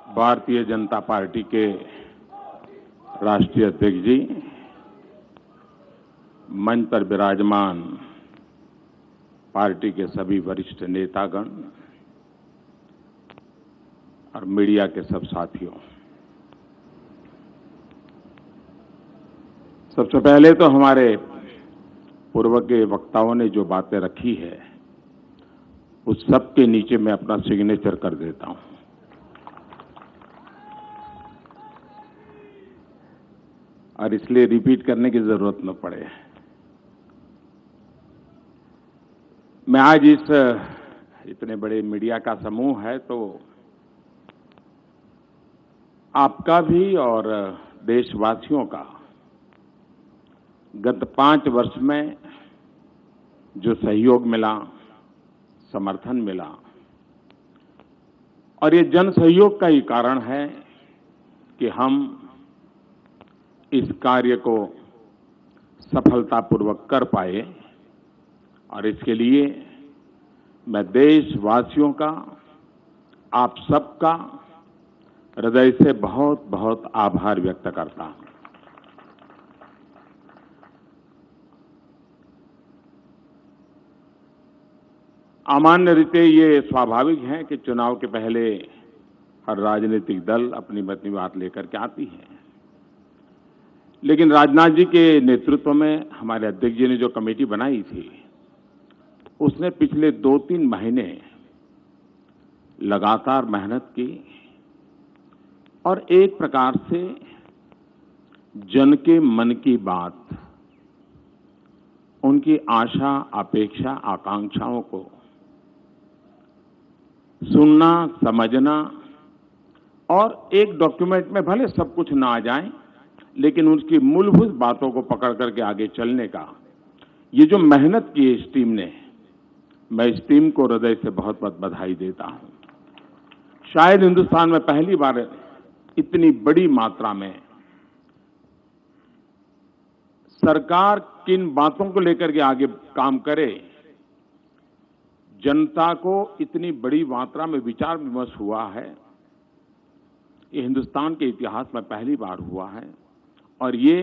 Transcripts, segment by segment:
Bharatiya Janata party के राष्ट्रीय अध्यक्ष जी, मंच पर विराजमान पार्टी के सभी वरिष्ठ नेतागण और मीडिया के सब साथियों, सबसे पहले तो हमारे पूर्व के वक्ताओं ने जो बातें रखी है उस सब के नीचे मैं अपना सिग्नेचर कर देता हूं। और इसलिए रिपीट करने की जरूरत न पड़े। मैं आज इस इतने बड़े मीडिया का समूह है तो आपका भी और देशवासियों का गत 5 वर्ष में जो सहयोग मिला, समर्थन मिला, और ये जन सहयोग का ही कारण है कि हम इस कार्य को सफलतापूर्वक कर पाए। और इसके लिए मैं देशवासियों का, आप सबका हृदय से बहुत बहुत आभार व्यक्त करता हूं। सामान्य रीते ये स्वाभाविक है कि चुनाव के पहले हर राजनीतिक दल अपनी बात लेकर के आती है, लेकिन राजनाथ जी के नेतृत्व में हमारे अध्यक्ष जी ने जो कमेटी बनाई थी उसने पिछले 2-3 महीने लगातार मेहनत की और एक प्रकार से जन के मन की बात, उनकी आशा, अपेक्षा, आकांक्षाओं को सुनना, समझना और एक डॉक्यूमेंट में भले सब कुछ ना आ जाए लेकिन उसकी मूलभूत बातों को पकड़ करके आगे चलने का ये जो मेहनत की इस टीम ने, मैं इस टीम को हृदय से बहुत बहुत बधाई देता हूं। शायद हिंदुस्तान में पहली बार इतनी बड़ी मात्रा में सरकार किन बातों को लेकर के आगे काम करे, जनता को इतनी बड़ी मात्रा में विचार विमर्श हुआ है, ये हिंदुस्तान के इतिहास में पहली बार हुआ है। और ये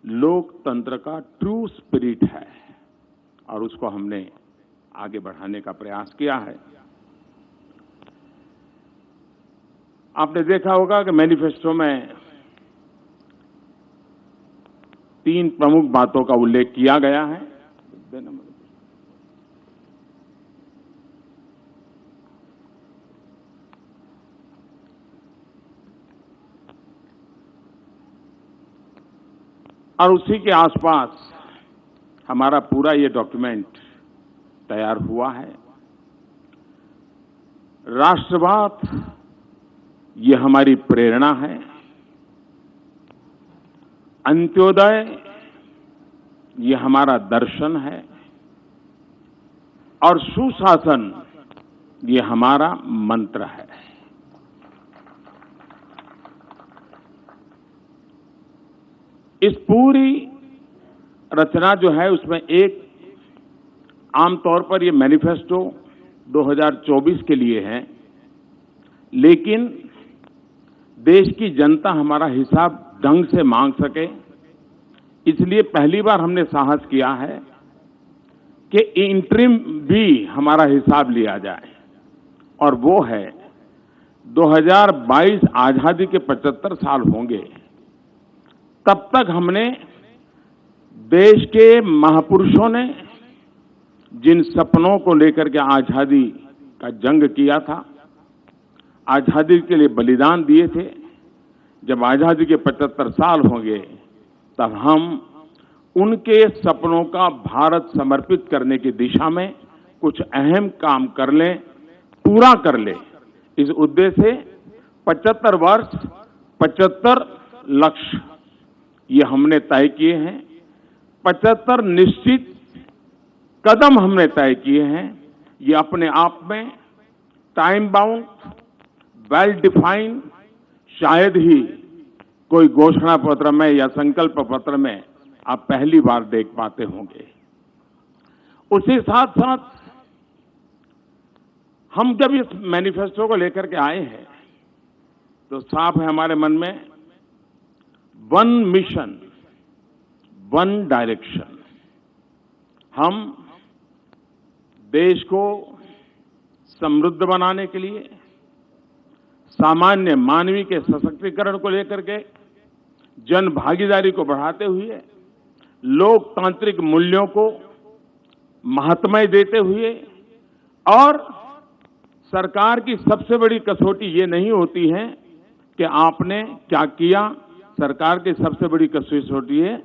लोकतंत्र का ट्रू स्पिरिट है और उसको हमने आगे बढ़ाने का प्रयास किया है। आपने देखा होगा कि मैनिफेस्टो में 3 प्रमुख बातों का उल्लेख किया गया है। और उसी के आसपास हमारा पूरा ये डॉक्यूमेंट तैयार हुआ है। राष्ट्रवाद ये हमारी प्रेरणा है, अंत्योदय ये हमारा दर्शन है और सुशासन ये हमारा मंत्र है। इस पूरी रचना जो है उसमें एक आमतौर पर ये मैनिफेस्टो 2024 के लिए है, लेकिन देश की जनता हमारा हिसाब ढंग से मांग सके, इसलिए पहली बार हमने साहस किया है कि इंटरिम भी हमारा हिसाब लिया जाए। और वो है 2022 आजादी के 75 साल होंगे, तब तक हमने देश के महापुरुषों ने जिन सपनों को लेकर के आजादी का जंग किया था, आजादी के लिए बलिदान दिए थे, जब आजादी के 75 साल होंगे तब हम उनके सपनों का भारत समर्पित करने की दिशा में कुछ अहम काम कर लें, पूरा कर लें। इस उद्देश्य से 75 वर्ष 75 लक्ष्य ये हमने तय किए हैं। 75 निश्चित कदम हमने तय किए हैं। ये अपने आप में टाइम बाउंड, वेल डिफाइंड शायद ही कोई घोषणा पत्र में या संकल्प पत्र में आप पहली बार देख पाते होंगे। उसी साथ साथ हम जब इस मैनिफेस्टो को लेकर के आए हैं तो साफ है हमारे मन में, वन मिशन वन डायरेक्शन। हम देश को समृद्ध बनाने के लिए, सामान्य मानवीय के सशक्तिकरण को लेकर के, जन भागीदारी को बढ़ाते हुए, लोकतांत्रिक मूल्यों को महत्व देते हुए, और सरकार की सबसे बड़ी कसौटी ये नहीं होती है कि आपने क्या किया, सरकार की सबसे बड़ी कसौटी है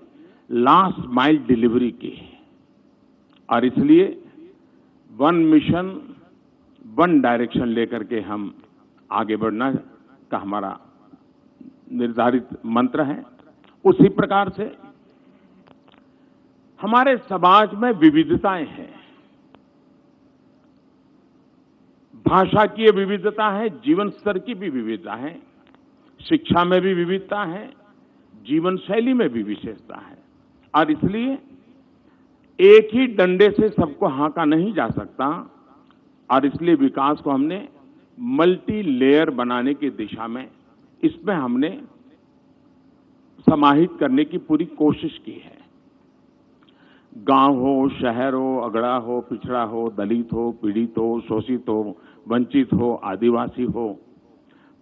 लास्ट माइल डिलीवरी की। और इसलिए वन मिशन वन डायरेक्शन लेकर के हम आगे बढ़ना का हमारा निर्धारित मंत्र है। उसी प्रकार से हमारे समाज में विविधताएं हैं, भाषा की विविधता है, जीवन स्तर की भी विविधता है, शिक्षा में भी विविधता है, जीवन शैली में भी विशेषता है। और इसलिए एक ही डंडे से सबको हाँका नहीं जा सकता, और इसलिए विकास को हमने मल्टी लेयर बनाने की दिशा में, इसमें हमने समाहित करने की पूरी कोशिश की है। गांव हो, शहर हो, अगड़ा हो, पिछड़ा हो, दलित हो, पीड़ित हो, शोषित हो, वंचित हो, आदिवासी हो,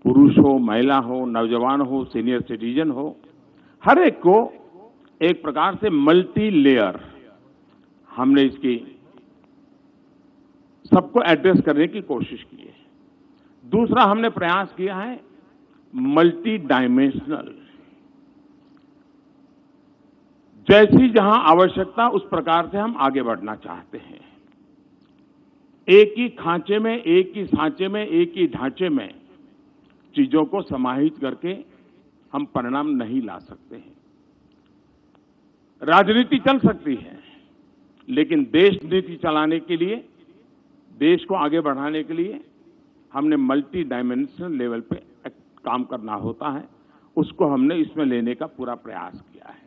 पुरुष हो, महिला हो, नौजवान हो, सीनियर सिटीजन हो, हर एक को एक प्रकार से मल्टी लेयर हमने इसकी सबको एड्रेस करने की कोशिश की है। दूसरा हमने प्रयास किया है मल्टी डायमेंशनल, जैसी जहां आवश्यकता उस प्रकार से हम आगे बढ़ना चाहते हैं। एक ही खांचे में, एक ही सांचे में, एक ही ढांचे में चीजों को समाहित करके हम परिणाम नहीं ला सकते हैं। राजनीति चल सकती है, लेकिन देश नीति चलाने के लिए, देश को आगे बढ़ाने के लिए हमने मल्टी डायमेंशनल लेवल पे काम करना होता है। उसको हमने इसमें लेने का पूरा प्रयास किया है।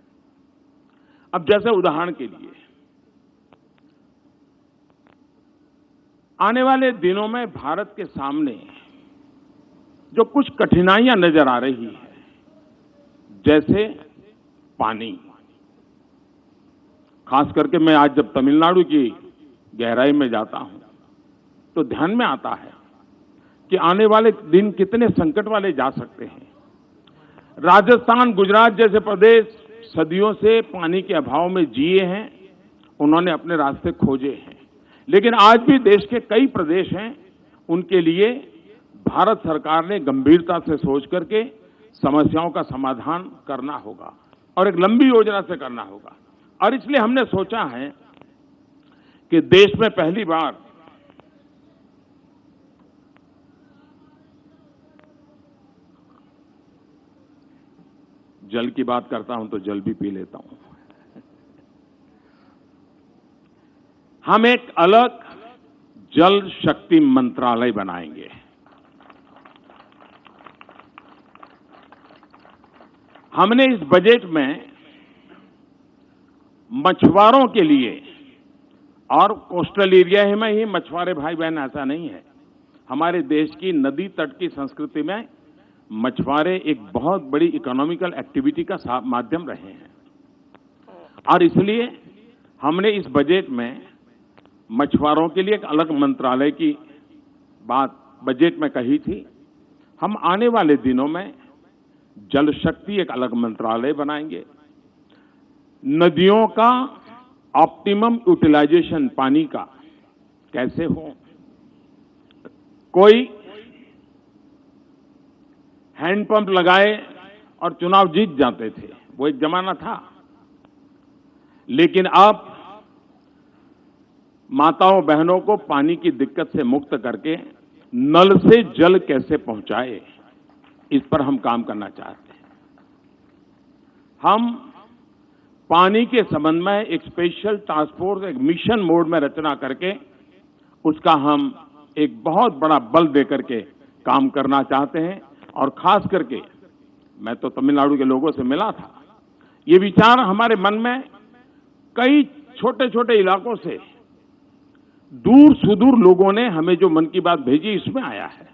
अब जैसे उदाहरण के लिए, आने वाले दिनों में भारत के सामने जो कुछ कठिनाइयां नजर आ रही है, जैसे पानी, खास करके मैं आज जब तमिलनाडु की गहराई में जाता हूं तो ध्यान में आता है कि आने वाले दिन कितने संकट वाले जा सकते हैं। राजस्थान, गुजरात जैसे प्रदेश सदियों से पानी के अभाव में जिए हैं, उन्होंने अपने रास्ते खोजे हैं, लेकिन आज भी देश के कई प्रदेश हैं, उनके लिए भारत सरकार ने गंभीरता से सोच करके समस्याओं का समाधान करना होगा और एक लंबी योजना से करना होगा। और इसलिए हमने सोचा है कि देश में पहली बार जल की बात करता हूं तो जल भी पी लेता हूं। हम एक अलग जल शक्ति मंत्रालय बनाएंगे। हमने इस बजट में मछुआरों के लिए, और कोस्टल एरिया में ही मछुआरे भाई बहन ऐसा नहीं है, हमारे देश की नदी तट की संस्कृति में मछुआरे एक बहुत बड़ी इकोनॉमिकल एक्टिविटी का माध्यम रहे हैं। और इसलिए हमने इस बजट में मछुआरों के लिए एक अलग मंत्रालय की बात बजट में कही थी। हम आने वाले दिनों में जल शक्ति एक अलग मंत्रालय बनाएंगे। नदियों का ऑप्टिमम यूटिलाइजेशन, पानी का कैसे हो। कोई हैंडपंप लगाए और चुनाव जीत जाते थे, वो एक जमाना था, लेकिन अब माताओं बहनों को पानी की दिक्कत से मुक्त करके नल से जल कैसे पहुंचाए, इस पर हम काम करना चाहते हैं। हम पानी के संबंध में एक स्पेशल टास्क फोर्स, एक मिशन मोड में रचना करके उसका हम एक बहुत बड़ा बल देकर के काम करना चाहते हैं। और खास करके मैं तो तमिलनाडु के लोगों से मिला था, ये विचार हमारे मन में कई छोटे छोटे इलाकों से, दूर सुदूर लोगों ने हमें जो मन की बात भेजी इसमें आया है,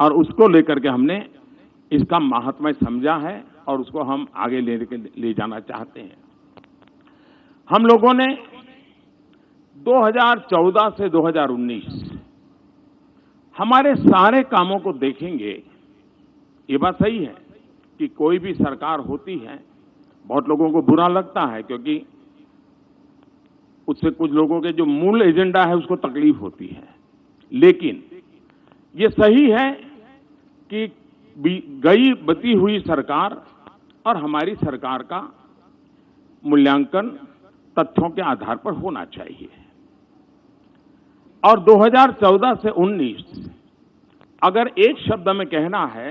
और उसको लेकर के हमने इसका महात्म्य समझा है और उसको हम आगे ले जाना चाहते हैं। हम लोगों ने 2014 से 2019 हमारे सारे कामों को देखेंगे। ये बात सही है कि कोई भी सरकार होती है, बहुत लोगों को बुरा लगता है क्योंकि उससे कुछ लोगों के जो मूल एजेंडा है उसको तकलीफ होती है। लेकिन ये सही है कि गई बची हुई सरकार और हमारी सरकार का मूल्यांकन तथ्यों के आधार पर होना चाहिए। और 2014 से 19 अगर एक शब्द में कहना है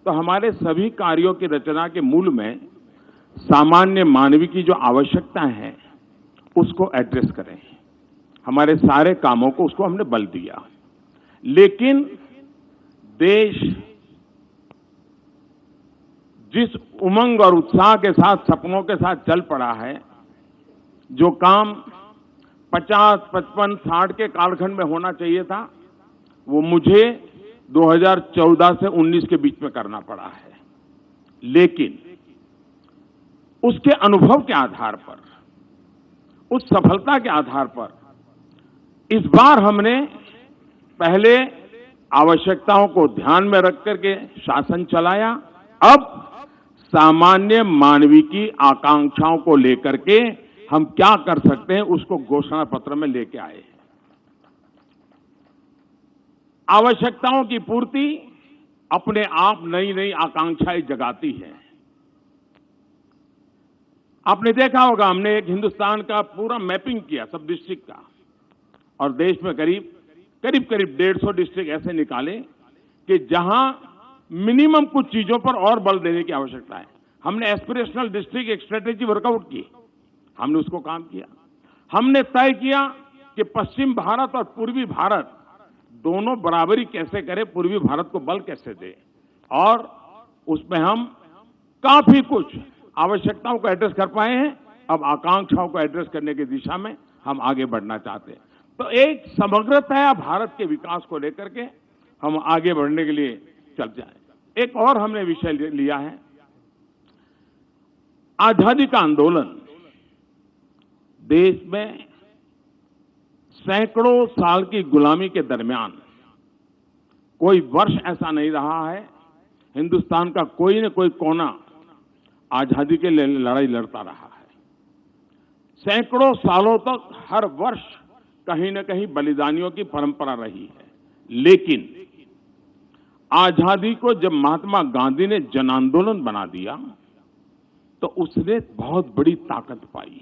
तो हमारे सभी कार्यों की रचना के मूल में सामान्य मानवीय की जो आवश्यकताएं हैं उसको एड्रेस करें। हमारे सारे कामों को उसको हमने बल दिया। लेकिन देश जिस उमंग और उत्साह के साथ, सपनों के साथ चल पड़ा है, जो काम 50, 55, 60 के कालखंड में होना चाहिए था, वो मुझे 2014 से 19 के बीच में करना पड़ा है। लेकिन उसके अनुभव के आधार पर, उस सफलता के आधार पर इस बार हमने पहले आवश्यकताओं को ध्यान में रख करके शासन चलाया। अब सामान्य मानवीय की आकांक्षाओं को लेकर के हम क्या कर सकते हैं उसको घोषणा पत्र में लेके आए हैं। आवश्यकताओं की पूर्ति अपने आप नई नई आकांक्षाएं जगाती है। आपने देखा होगा, हमने एक हिंदुस्तान का पूरा मैपिंग किया सब डिस्ट्रिक्ट का, और देश में करीब 150 डिस्ट्रिक्ट ऐसे निकाले कि जहां मिनिमम कुछ चीजों पर और बल देने की आवश्यकता है। हमने एस्पिरेशनल डिस्ट्रिक्ट एक स्ट्रेटेजी वर्कआउट की, हमने उसको काम किया। हमने तय किया कि पश्चिम भारत और पूर्वी भारत दोनों बराबरी कैसे करें, पूर्वी भारत को बल कैसे दे, और उसमें हम काफी कुछ आवश्यकताओं को एड्रेस कर पाए हैं। अब आकांक्षाओं को एड्रेस करने की दिशा में हम आगे बढ़ना चाहते हैं। तो एक समग्रतया भारत के विकास को लेकर के हम आगे बढ़ने के लिए चल जाए। एक और हमने विषय लिया है, आजादी का आंदोलन। देश में सैकड़ों साल की गुलामी के दरमियान कोई वर्ष ऐसा नहीं रहा है हिंदुस्तान का कोई न कोई कोना आजादी के लिए लड़ाई लड़ता रहा है। सैकड़ों सालों तक हर वर्ष कहीं न कहीं बलिदानियों की परंपरा रही है। लेकिन आजादी को जब महात्मा गांधी ने जन आंदोलन बना दिया तो उसने बहुत बड़ी ताकत पाई।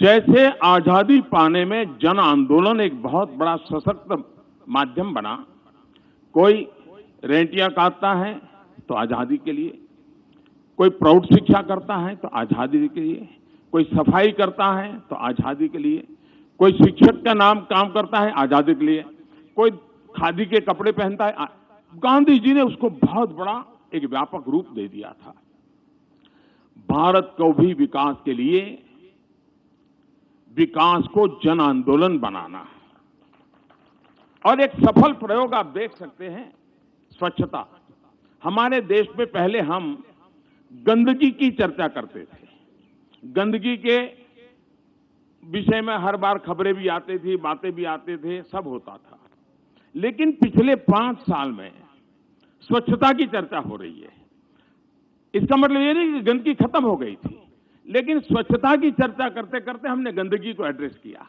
जैसे आजादी पाने में जन आंदोलन एक बहुत बड़ा सशक्त माध्यम बना। कोई रेंटियां काटता है तो आजादी के लिए, कोई प्रौढ़ शिक्षा करता है तो आजादी के लिए, कोई सफाई करता है तो आजादी के लिए, कोई शिक्षक का नाम काम करता है आजादी के लिए, कोई खादी के कपड़े पहनता है। गांधी जी ने उसको बहुत बड़ा एक व्यापक रूप दे दिया था। भारत को भी विकास के लिए विकास को जन आंदोलन बनाना। और एक सफल प्रयोग आप देख सकते हैं, स्वच्छता। हमारे देश में पहले हम गंदगी की चर्चा करते थे, गंदगी के विषय में हर बार खबरें भी आती थी, बातें भी आते थे, सब होता था। लेकिन पिछले 5 साल में स्वच्छता की चर्चा हो रही है। इसका मतलब ये नहीं कि गंदगी खत्म हो गई थी, लेकिन स्वच्छता की चर्चा करते करते हमने गंदगी को एड्रेस किया।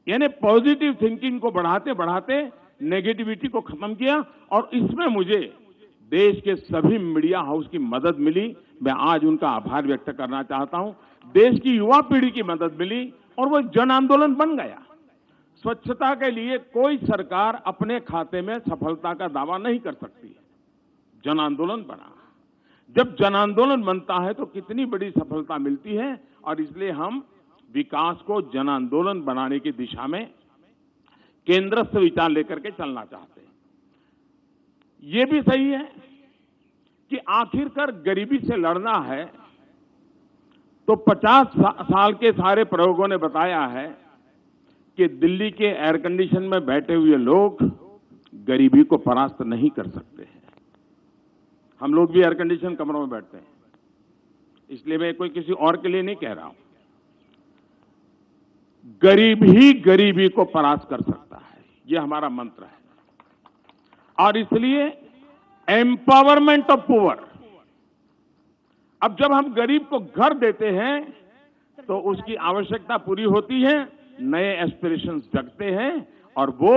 यानी पॉजिटिव थिंकिंग को बढ़ाते बढ़ाते नेगेटिविटी को खत्म किया। और इसमें मुझे देश के सभी मीडिया हाउस की मदद मिली। मैं आज उनका आभार व्यक्त करना चाहता हूं। देश की युवा पीढ़ी की मदद मिली और वो जन आंदोलन बन गया। स्वच्छता के लिए कोई सरकार अपने खाते में सफलता का दावा नहीं कर सकती है। जन आंदोलन बना। जब जन आंदोलन बनता है तो कितनी बड़ी सफलता मिलती है। और इसलिए हम विकास को जन आंदोलन बनाने की दिशा में केंद्रस्थ विचार लेकर के चलना चाहते हैं। ये भी सही है कि आखिरकार गरीबी से लड़ना है तो 50 साल के सारे प्रयोगों ने बताया है कि दिल्ली के एयर कंडीशन में बैठे हुए लोग गरीबी को परास्त नहीं कर सकते हैं। हम लोग भी एयर कंडीशन कमरों में बैठते हैं, इसलिए मैं कोई किसी और के लिए नहीं कह रहा हूं। गरीब ही गरीबी को परास्त कर सकता है, यह हमारा मंत्र है। और इसलिए एम्पावरमेंट ऑफ पुअर, अब जब हम गरीब को घर देते हैं तो उसकी आवश्यकता पूरी होती है, नए एस्पिरेशंस जगते हैं और वो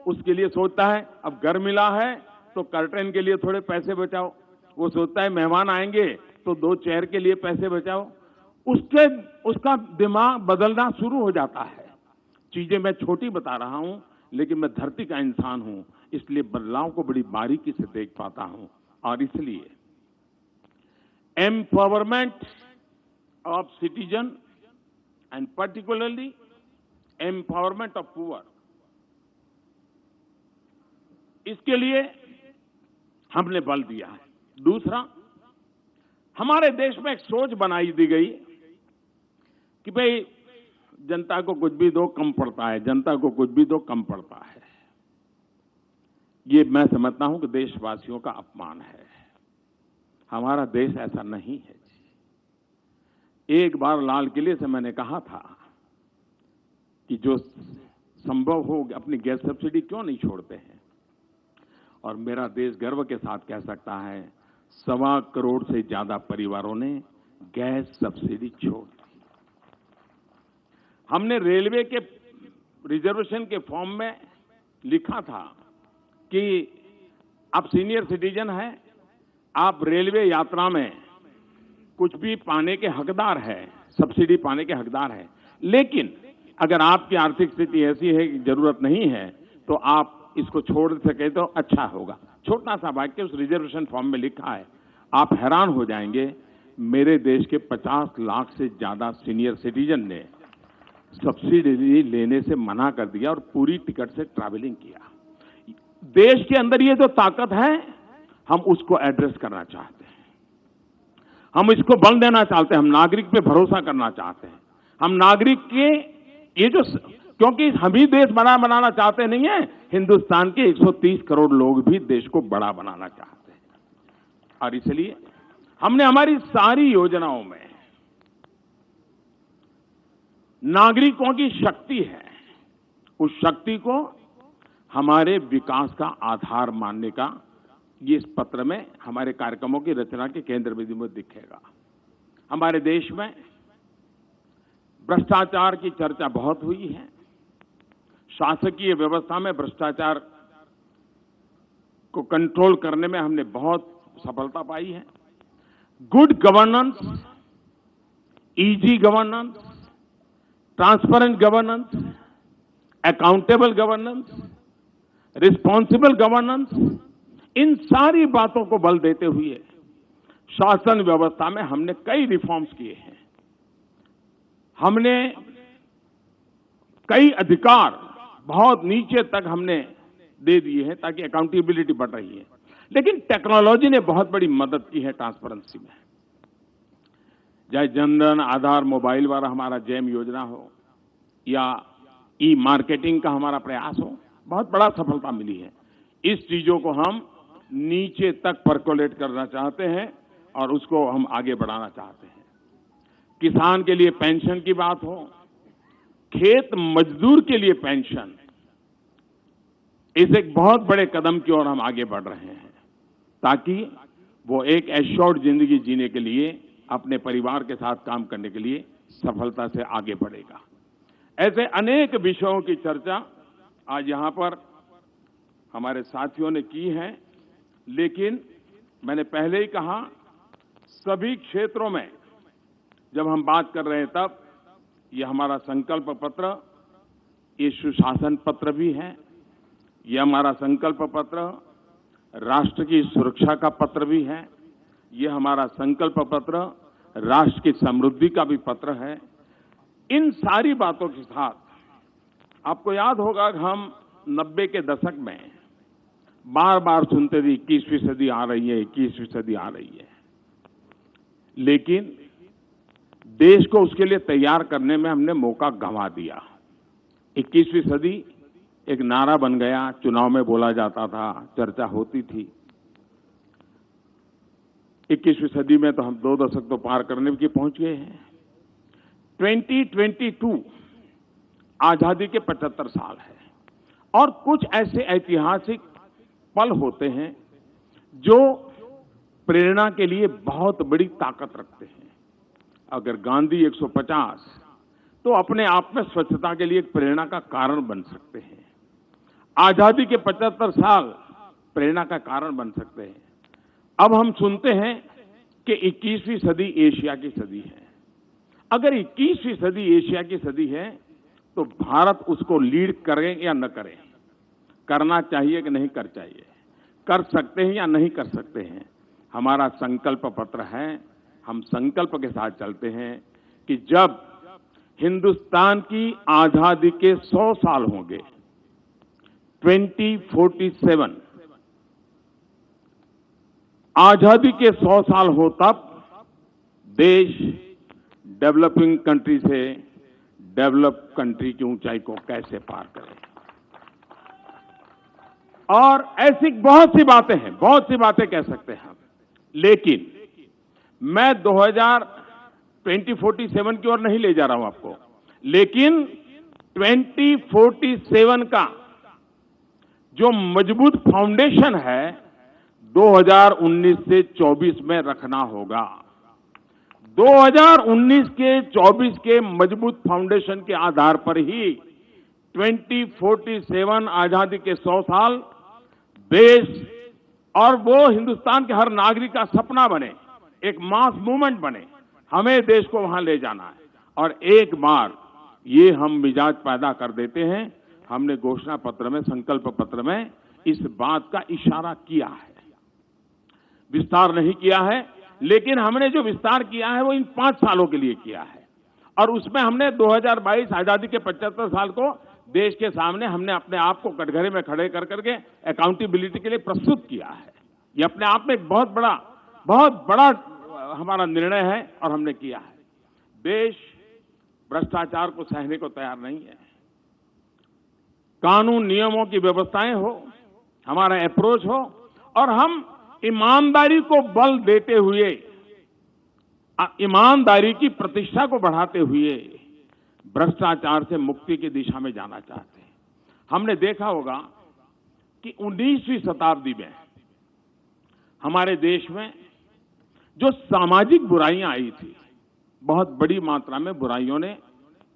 उसके लिए सोचता है अब घर मिला है तो कर्टेन के लिए थोड़े पैसे बचाओ, वो सोचता है मेहमान आएंगे तो 2 चेयर के लिए पैसे बचाओ। उसका दिमाग बदलना शुरू हो जाता है। चीजें मैं छोटी बता रहा हूं, लेकिन मैं धरती का इंसान हूं, इसलिए बदलाव को बड़ी बारीकी से देख पाता हूं। और इसलिए empowerment of citizen and particularly empowerment of poor, इसके लिए हमने बल दिया है। दूसरा, हमारे देश में एक सोच बनाई दी गई कि भाई जनता को कुछ भी दो कम पड़ता है, जनता को कुछ भी दो कम पड़ता है। ये मैं समझता हूं कि देशवासियों का अपमान है। हमारा देश ऐसा नहीं है। एक बार लाल किले से मैंने कहा था कि जो संभव हो अपनी गैस सब्सिडी क्यों नहीं छोड़ते हैं, और मेरा देश गर्व के साथ कह सकता है 1.25 करोड़ से ज्यादा परिवारों ने गैस सब्सिडी छोड़ दी। हमने रेलवे के रिजर्वेशन के फॉर्म में लिखा था कि आप सीनियर सिटीजन हैं, आप रेलवे यात्रा में कुछ भी पाने के हकदार हैं, सब्सिडी पाने के हकदार हैं, लेकिन अगर आपकी आर्थिक स्थिति ऐसी है कि जरूरत नहीं है तो आप इसको छोड़ सके तो अच्छा होगा। छोटा सा वाक्य उस रिजर्वेशन फॉर्म में लिखा है। आप हैरान हो जाएंगे, मेरे देश के 50 लाख से ज्यादा सीनियर सिटीजन ने सब्सिडी लेने से मना कर दिया और पूरी टिकट से ट्रैवलिंग किया। देश के अंदर ये जो ताकत है, हम उसको एड्रेस करना चाहते हैं, हम इसको बल देना चाहते हैं, हम नागरिक पे भरोसा करना चाहते हैं। हम नागरिक के ये जो, क्योंकि हम ही देश बड़ा बनाना चाहते नहीं है, हिंदुस्तान के 130 करोड़ लोग भी देश को बड़ा बनाना चाहते हैं। और इसलिए हमने हमारी सारी योजनाओं में नागरिकों की शक्ति है, उस शक्ति को हमारे विकास का आधार मानने का ये इस पत्र में हमारे कार्यक्रमों की रचना के केंद्र बिंदु में दिखेगा। हमारे देश में भ्रष्टाचार की चर्चा बहुत हुई है। शासकीय व्यवस्था में भ्रष्टाचार को कंट्रोल करने में हमने बहुत सफलता पाई है। Good governance, easy governance, transparent governance, accountable governance, responsible governance, इन सारी बातों को बल देते हुए शासन व्यवस्था में हमने कई रिफॉर्म्स किए हैं। हमने कई अधिकार बहुत नीचे तक हमने दे दिए हैं ताकि अकाउंटेबिलिटी बढ़ रही है। लेकिन टेक्नोलॉजी ने बहुत बड़ी मदद की है ट्रांसपेरेंसी में। चाहे जनधन, आधार, मोबाइल वाला हमारा जैम योजना हो या ई मार्केटिंग का हमारा प्रयास हो, बहुत बड़ा सफलता मिली है। इस चीजों को हम नीचे तक परकोलेट करना चाहते हैं और उसको हम आगे बढ़ाना चाहते हैं। किसान के लिए पेंशन की बात हो, खेत मजदूर के लिए पेंशन, इस एक बहुत बड़े कदम की ओर हम आगे बढ़ रहे हैं ताकि वो एक एश्योर्ड जिंदगी जीने के लिए, अपने परिवार के साथ काम करने के लिए सफलता से आगे बढ़ेगा। ऐसे अनेक विषयों की चर्चा आज यहां पर हमारे साथियों ने की है, लेकिन मैंने पहले ही कहा, सभी क्षेत्रों में जब हम बात कर रहे हैं तब ये हमारा संकल्प पत्र, ये सुशासन पत्र भी है, ये हमारा संकल्प पत्र राष्ट्र की सुरक्षा का पत्र भी है, ये हमारा संकल्प पत्र राष्ट्र की समृद्धि का भी पत्र है। इन सारी बातों के साथ आपको याद होगा कि हम 90 के दशक में बार बार सुनते थे 21वीं सदी आ रही है, 21वीं सदी आ रही है, लेकिन देश को उसके लिए तैयार करने में हमने मौका गंवा दिया। 21वीं सदी एक नारा बन गया, चुनाव में बोला जाता था, चर्चा होती थी। 21वीं सदी में तो हम 2 दशक तो पार करने की पहुंच गए हैं। 2022 आजादी के 75 साल है और कुछ ऐसे ऐतिहासिक पल होते हैं जो प्रेरणा के लिए बहुत बड़ी ताकत रखते हैं। अगर गांधी 150 तो अपने आप में स्वच्छता के लिए एक प्रेरणा का कारण बन सकते हैं। आजादी के 75 साल प्रेरणा का कारण बन सकते हैं। अब हम सुनते हैं कि 21वीं सदी एशिया की सदी है। अगर 21वीं सदी एशिया की सदी है तो भारत उसको लीड करे या न करे, करना चाहिए कि नहीं कर चाहिए, कर सकते हैं या नहीं कर सकते हैं, हमारा संकल्प पत्र है। हम संकल्प के साथ चलते हैं कि जब हिंदुस्तान की आजादी के 100 साल होंगे, 2047 आजादी के 100 साल हो, तब देश डेवलपिंग कंट्री से डेवलप कंट्री की ऊंचाई को कैसे पार करे। और ऐसी बहुत सी बातें हैं, बहुत सी बातें कह सकते हैं हम, लेकिन मैं 2047 की ओर नहीं ले जा रहा हूं आपको, लेकिन 2047 का जो मजबूत फाउंडेशन है 2019 से 24 में रखना होगा। 2019 के 24 के मजबूत फाउंडेशन के आधार पर ही 2047 आजादी के 100 साल देश और वो हिंदुस्तान के हर नागरिक का सपना बने, एक मास मूवमेंट बने। हमें देश को वहां ले जाना है और एक बार ये हम मिजाज पैदा कर देते हैं। हमने घोषणा पत्र में, संकल्प पत्र में इस बात का इशारा किया है, विस्तार नहीं किया है, लेकिन हमने जो विस्तार किया है वो इन 5 सालों के लिए किया है। और उसमें हमने 2022 आजादी के 75 साल को देश के सामने हमने अपने आप को कटघरे में खड़े कर करके अकाउंटेबिलिटी के लिए प्रस्तुत किया है। ये अपने आप में एक बहुत बड़ा हमारा निर्णय है और हमने किया है। देश भ्रष्टाचार को सहने को तैयार नहीं है। कानून नियमों की व्यवस्थाएं हो, हमारा अप्रोच हो, और हम ईमानदारी को बल देते हुए, ईमानदारी की प्रतिष्ठा को बढ़ाते हुए भ्रष्टाचार से मुक्ति की दिशा में जाना चाहते हैं। हमने देखा होगा कि 19वीं शताब्दी में हमारे देश में जो सामाजिक बुराइयां आई थी, बहुत बड़ी मात्रा में बुराइयों ने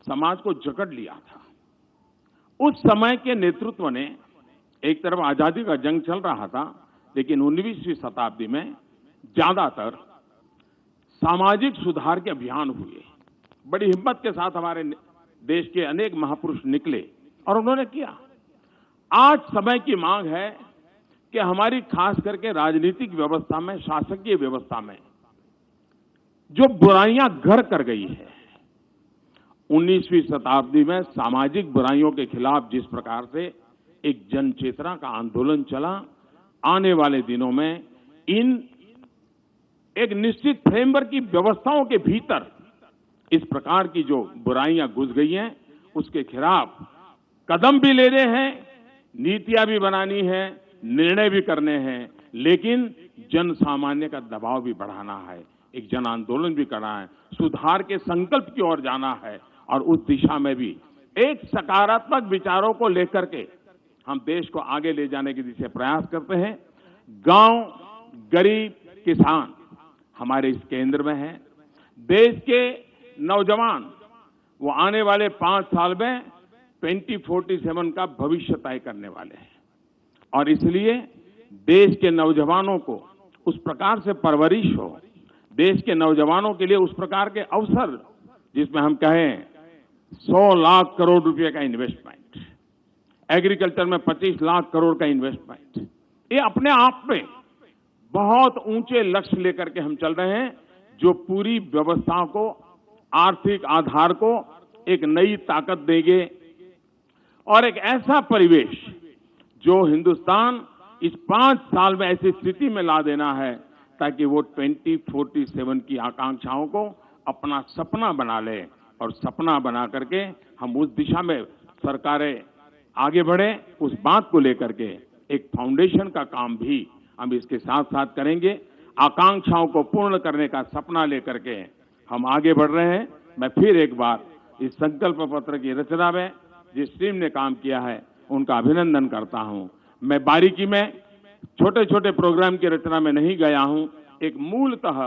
समाज को जकड़ लिया था। उस समय के नेतृत्व ने, एक तरफ आजादी का जंग चल रहा था, लेकिन 19वीं शताब्दी में ज्यादातर सामाजिक सुधार के अभियान हुए। बड़ी हिम्मत के साथ हमारे देश के अनेक महापुरुष निकले और उन्होंने किया। आज समय की मांग है कि हमारी खास करके राजनीतिक व्यवस्था में, शासकीय व्यवस्था में जो बुराइयां घर कर गई है, 19वीं शताब्दी में सामाजिक बुराइयों के खिलाफ जिस प्रकार से एक जन चेतना का आंदोलन चला, आने वाले दिनों में इन एक निश्चित फ्रेमवर्क की व्यवस्थाओं के भीतर इस प्रकार की जो बुराइयां घुस गई हैं, उसके खिलाफ कदम भी लेने हैं, नीतियां भी बनानी है, निर्णय भी करने हैं, लेकिन जन सामान्य का दबाव भी बढ़ाना है, एक जन आंदोलन भी करना है, सुधार के संकल्प की ओर जाना है। और उस दिशा में भी एक सकारात्मक विचारों को लेकर के हम देश को आगे ले जाने की दिशा प्रयास करते हैं। गांव, गरीब, किसान हमारे इस केंद्र में है। देश के नौजवान वो आने वाले 5 साल में 2047 का भविष्य तय करने वाले हैं और इसलिए देश के नौजवानों को उस प्रकार से परवरिश हो, देश के नौजवानों के लिए उस प्रकार के अवसर, जिसमें हम कहें 100 लाख करोड़ रुपए का इन्वेस्टमेंट, एग्रीकल्चर में 25 लाख करोड़ का इन्वेस्टमेंट, ये अपने आप में बहुत ऊंचे लक्ष्य लेकर के हम चल रहे हैं, जो पूरी व्यवस्था को, आर्थिक आधार को एक नई ताकत देंगे और एक ऐसा परिवेश जो हिंदुस्तान इस 5 साल में ऐसी स्थिति में ला देना है ताकि वो 2047 की आकांक्षाओं को अपना सपना बना ले और सपना बना करके हम उस दिशा में सरकारें आगे बढ़े, उस बात को लेकर के एक फाउंडेशन का काम भी हम इसके साथ साथ करेंगे। आकांक्षाओं को पूर्ण करने का सपना लेकर के हम आगे बढ़ रहे हैं। मैं फिर एक बार इस संकल्प पत्र की रचना में जिस टीम ने काम किया है उनका अभिनंदन करता हूं। मैं बारीकी में छोटे छोटे प्रोग्राम की रचना में नहीं गया हूं। एक मूलतः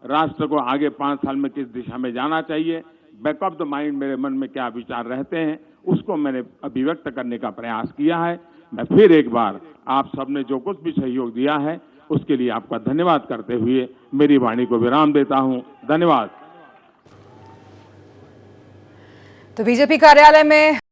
राष्ट्र को आगे 5 साल में किस दिशा में जाना चाहिए, बैक ऑफ द माइंड मेरे मन में क्या विचार रहते हैं, उसको मैंने अभिव्यक्त करने का प्रयास किया है। मैं फिर एक बार आप सबने जो कुछ भी सहयोग दिया है उसके लिए आपका धन्यवाद करते हुए मेरी वाणी को विराम देता हूं। धन्यवाद। तो बीजेपी कार्यालय में